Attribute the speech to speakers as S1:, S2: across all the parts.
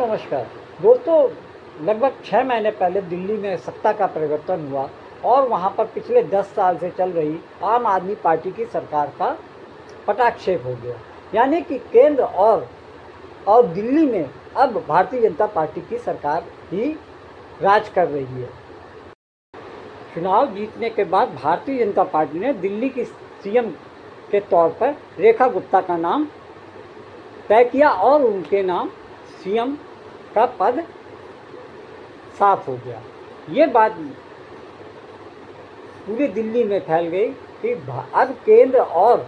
S1: नमस्कार दोस्तों। लगभग 6 महीने पहले दिल्ली में सत्ता का परिवर्तन हुआ और वहाँ पर पिछले 10 साल से चल रही आम आदमी पार्टी की सरकार का पटाक्षेप हो गया। यानी कि केंद्र और दिल्ली में अब भारतीय जनता पार्टी की सरकार ही राज कर रही है। चुनाव जीतने के बाद भारतीय जनता पार्टी ने दिल्ली की सीएम के तौर पर रेखा गुप्ता का नाम तय किया और उनके नाम सीएम का पद साफ हो गया। ये बात पूरी दिल्ली में फैल गई कि अब केंद्र और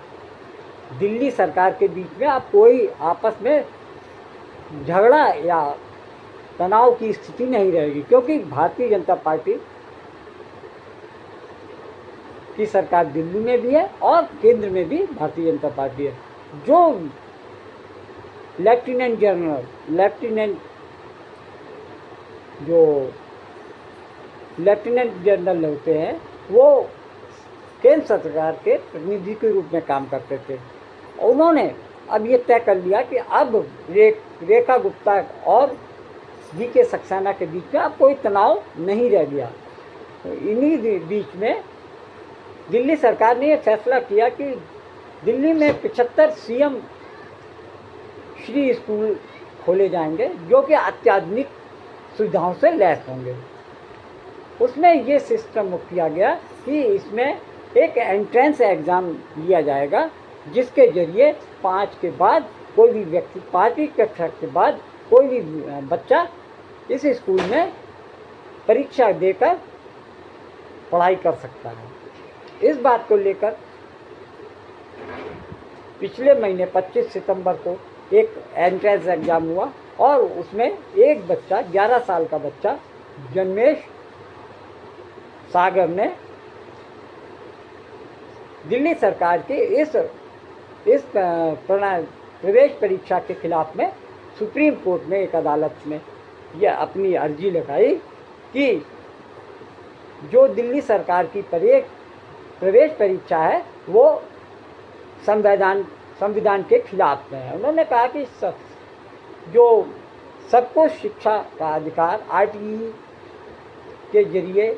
S1: दिल्ली सरकार के बीच में अब कोई आपस में झगड़ा या तनाव की स्थिति नहीं रहेगी, क्योंकि भारतीय जनता पार्टी की सरकार दिल्ली में भी है और केंद्र में भी भारतीय जनता पार्टी है। जो लेफ्टिनेंट जनरल होते हैं वो केंद्र सरकार के प्रतिनिधि के रूप में काम करते थे। उन्होंने अब ये तय कर लिया कि अब रेखा गुप्ता और जीके सक्सेना के बीच में अब कोई तनाव नहीं रह गया। इन्हीं बीच में दिल्ली सरकार ने यह फैसला किया कि दिल्ली में 75 सीएम श्री स्कूल खोले जाएंगे जो कि अत्याधुनिक सुविधाओं से लैस होंगे। उसमें ये सिस्टम किया गया कि इसमें एक एंट्रेंस एग्ज़ाम लिया जाएगा, जिसके जरिए 5 के बाद कोई भी व्यक्ति 5वीं कक्षा के बाद कोई भी बच्चा इस स्कूल में परीक्षा देकर पढ़ाई कर सकता है। इस बात को लेकर पिछले महीने 25 सितंबर को एक एंट्रेंस एग्ज़ाम हुआ और उसमें एक बच्चा 11 साल का बच्चा जन्मेश सागर ने दिल्ली सरकार के इस प्रवेश परीक्षा के खिलाफ में सुप्रीम कोर्ट में एक अदालत में यह अपनी अर्जी लगाई कि जो दिल्ली सरकार की प्रवेश परीक्षा है वो संविधान के खिलाफ में है। उन्होंने कहा कि जो सबको शिक्षा का अधिकार आरटीई के जरिए,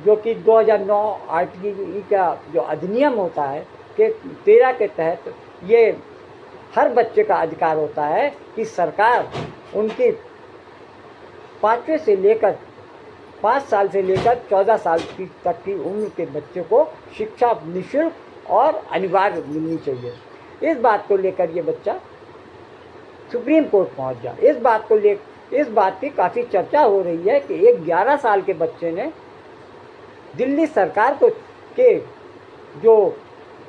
S1: जो कि 2009 आरटीई का जो अधिनियम होता है कि 13 के तहत ये हर बच्चे का अधिकार होता है कि सरकार उनकी 5 साल से लेकर 14 साल तक की उम्र के बच्चे को शिक्षा निःशुल्क और अनिवार्य मिलनी चाहिए। इस बात को लेकर ये बच्चा सुप्रीम कोर्ट पहुंच गया। इस बात की काफ़ी चर्चा हो रही है कि एक 11 साल के बच्चे ने दिल्ली सरकार के जो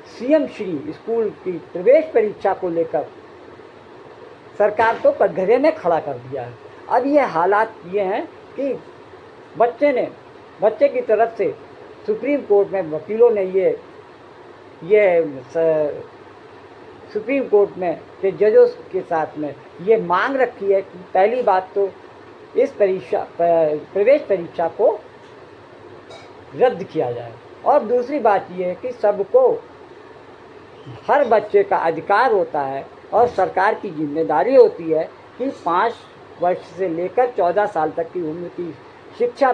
S1: सीएम श्री स्कूल की प्रवेश परीक्षा को लेकर सरकार को कटघरे में खड़ा कर दिया है। अब ये हालात ये हैं कि बच्चे की तरफ से सुप्रीम कोर्ट में वकीलों ने सुप्रीम कोर्ट में के जजों के साथ में ये मांग रखी है कि पहली बात तो इस प्रवेश परीक्षा को रद्द किया जाए और दूसरी बात ये है कि सबको हर बच्चे का अधिकार होता है और सरकार की जिम्मेदारी होती है कि 5 वर्ष से लेकर 14 साल तक की उम्र की शिक्षा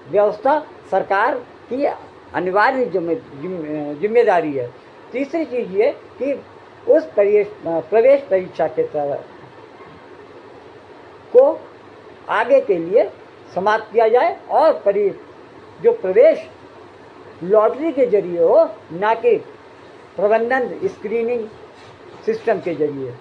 S1: व्यवस्था सरकार की अनिवार्य जिम्मेदारी है। तीसरी चीज़ ये कि उस प्रवेश परीक्षा के तरह को आगे के लिए समाप्त किया जाए और जो प्रवेश लॉटरी के जरिए हो, ना कि प्रबंधन स्क्रीनिंग सिस्टम के जरिए।